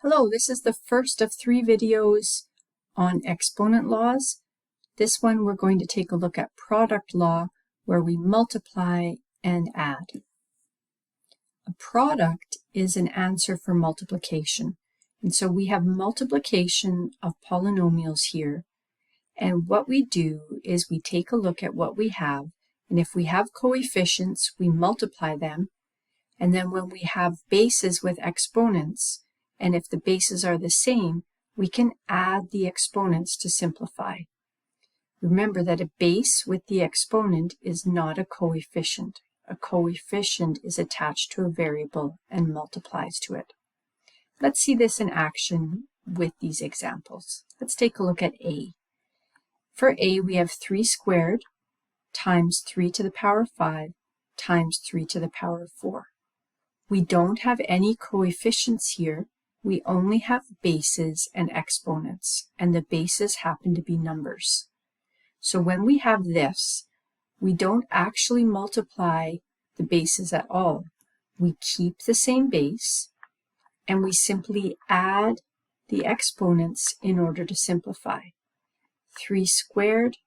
Hello, this is the first of 3 videos on exponent laws. This one we're going to take a look at product law where we multiply and add. A product is an answer for multiplication. And so we have multiplication of polynomials here. And what we do is we take a look at what we have. And if we have coefficients, we multiply them. And then when we have bases with exponents, and if the bases are the same, we can add the exponents to simplify. Remember that a base with the exponent is not a coefficient. A coefficient is attached to a variable and multiplies to it. Let's see this in action with these examples. Let's take a look at A. For A, we have 3 squared times 3 to the power of 5 times 3 to the power of 4. We don't have any coefficients here. We only have bases and exponents, and the bases happen to be numbers. So when we have this, we don't actually multiply the bases at all. We keep the same base, and we simply add the exponents in order to simplify. 3 squared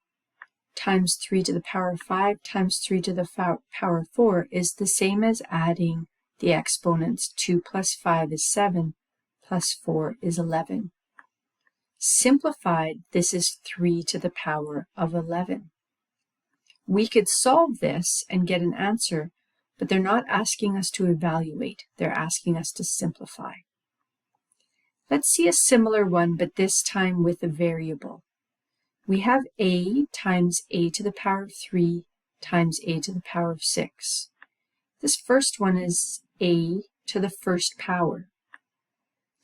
times 3 to the power of 5 times 3 to the power of 4 is the same as adding the exponents. 2 plus 5 is 7. Plus 4 is 11. Simplified, this is 3 to the power of 11. We could solve this and get an answer, but they're not asking us to evaluate. They're asking us to simplify. Let's see a similar one, but this time with a variable. We have a times a to the power of 3 times a to the power of 6. This first one is a to the first power.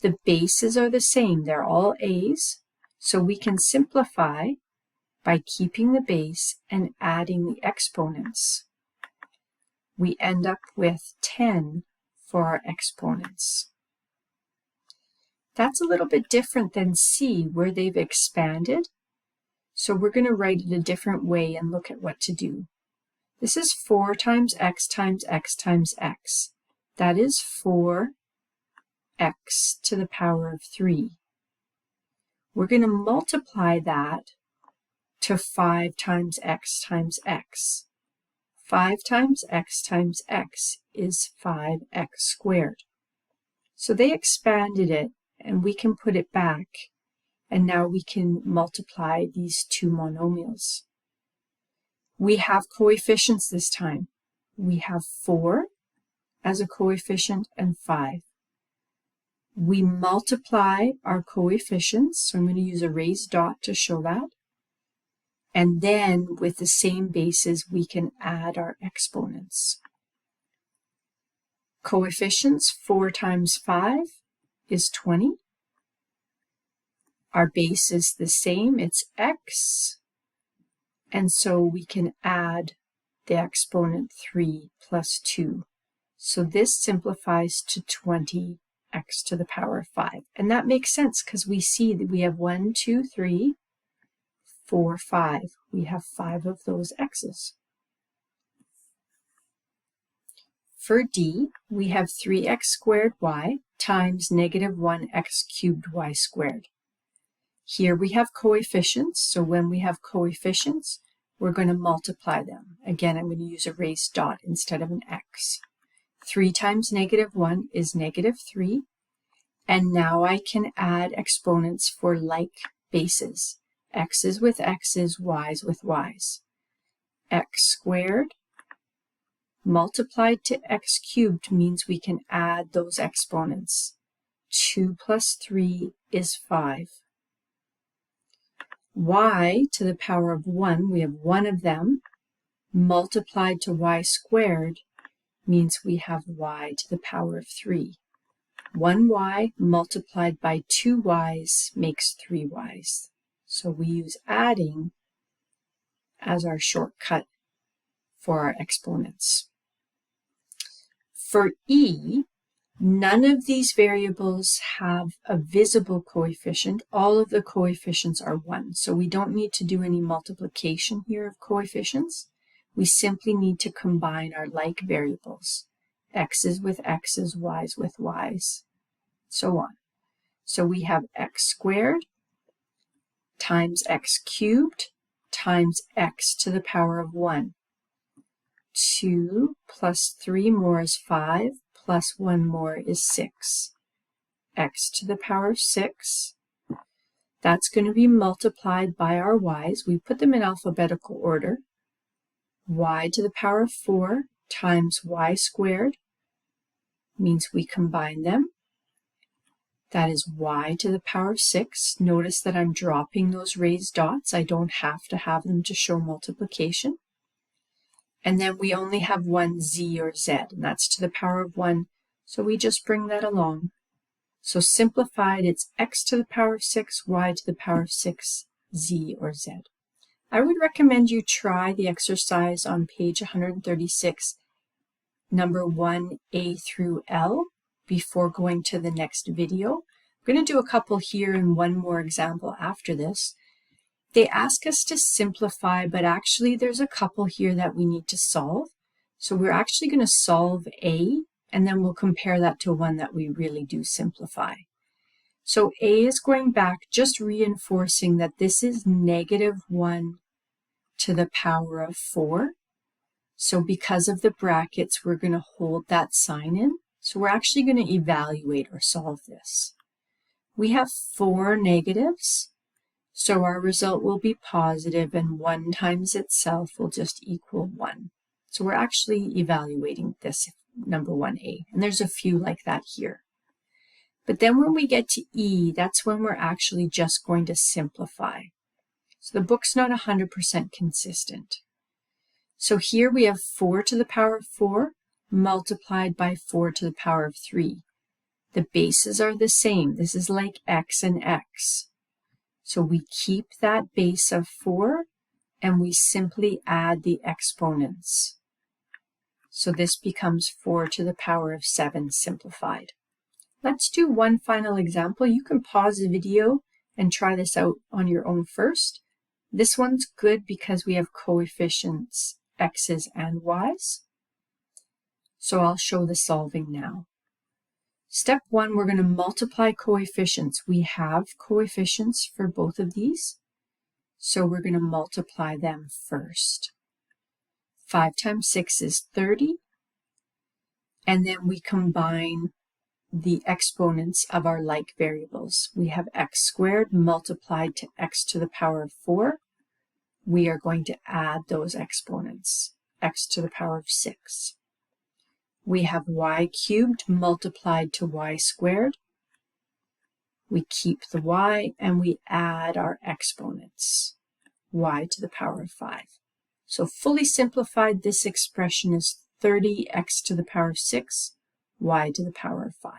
The bases are the same, they're all a's, so we can simplify by keeping the base and adding the exponents. We end up with 10 for our exponents. That's a little bit different than C, where they've expanded, so we're going to write it a different way and look at what to do. This is 4 times x times x times x. That is 4x to the power of 3. We're going to multiply that to 5 times x times x. 5 times x is 5x squared. So they expanded it, and we can put it back, and now we can multiply these two monomials. We have coefficients this time. We have 4 as a coefficient and 5. We multiply our coefficients, so I'm going to use a raised dot to show that. And then with the same bases, we can add our exponents. Coefficients, 4 times 5 is 20. Our base is the same, it's x. And so we can add the exponent 3 plus 2. So this simplifies to 20x to the power of 5. And that makes sense because we see that we have 1, 2, 3, 4, 5. We have 5 of those x's. For D, we have 3x squared y times negative 1x cubed y squared. Here we have coefficients, so when we have coefficients, we're going to multiply them. Again, I'm going to use a raised dot instead of an x. 3 times negative 1 is negative 3. And now I can add exponents for like bases. X's with x's, y's with y's. X squared multiplied to x cubed means we can add those exponents. 2 plus 3 is 5. Y to the power of 1, we have 1 of them, multiplied to y squared means we have y to the power of 3. 1y multiplied by 2 y's makes 3 y's. So we use adding as our shortcut for our exponents. For E, none of these variables have a visible coefficient. All of the coefficients are 1. So we don't need to do any multiplication here of coefficients. We simply need to combine our like variables. X's with x's, y's with y's, so on. So we have x squared times x cubed times x to the power of 1. 2 plus 3 more is 5, plus 1 more is 6. X to the power of 6. That's going to be multiplied by our y's. We put them in alphabetical order. Y to the power of 4 times y squared means we combine them. That is y to the power of 6. Notice that I'm dropping those raised dots. I don't have to have them to show multiplication. And then we only have one z or z, and that's to the power of 1. So we just bring that along. So simplified, it's x to the power of 6, y to the power of 6, z or z. I would recommend you try the exercise on page 136, number 1a through L, before going to the next video. I'm going to do a couple here and one more example after this. They ask us to simplify, but actually there's a couple here that we need to solve. So we're actually going to solve A, and then we'll compare that to one that we really do simplify. So A is going back, just reinforcing that this is -1 to the power of 4. So because of the brackets, we're going to hold that sign in. So we're actually going to evaluate or solve this. We have 4 negatives, so our result will be positive, and 1 times itself will just equal 1. So we're actually evaluating this, number 1a, and there's a few like that here. But then when we get to E, that's when we're actually just going to simplify. So the book's not 100% consistent. So here we have 4 to the power of 4 multiplied by 4 to the power of 3. The bases are the same. This is like x and x. So we keep that base of 4 and we simply add the exponents. So this becomes 4 to the power of 7 simplified. Let's do one final example. You can pause the video and try this out on your own first. This one's good because we have coefficients x's and y's. So I'll show the solving now. Step 1, we're going to multiply coefficients. We have coefficients for both of these, so we're going to multiply them first. 5 times 6 is 30, and then we combine the exponents of our like variables. We have x squared multiplied to x to the power of 4. We are going to add those exponents, x to the power of 6. We have y cubed multiplied to y squared. We keep the y and we add our exponents, y to the power of 5. So fully simplified, this expression is 30x to the power of 6, y to the power of 5.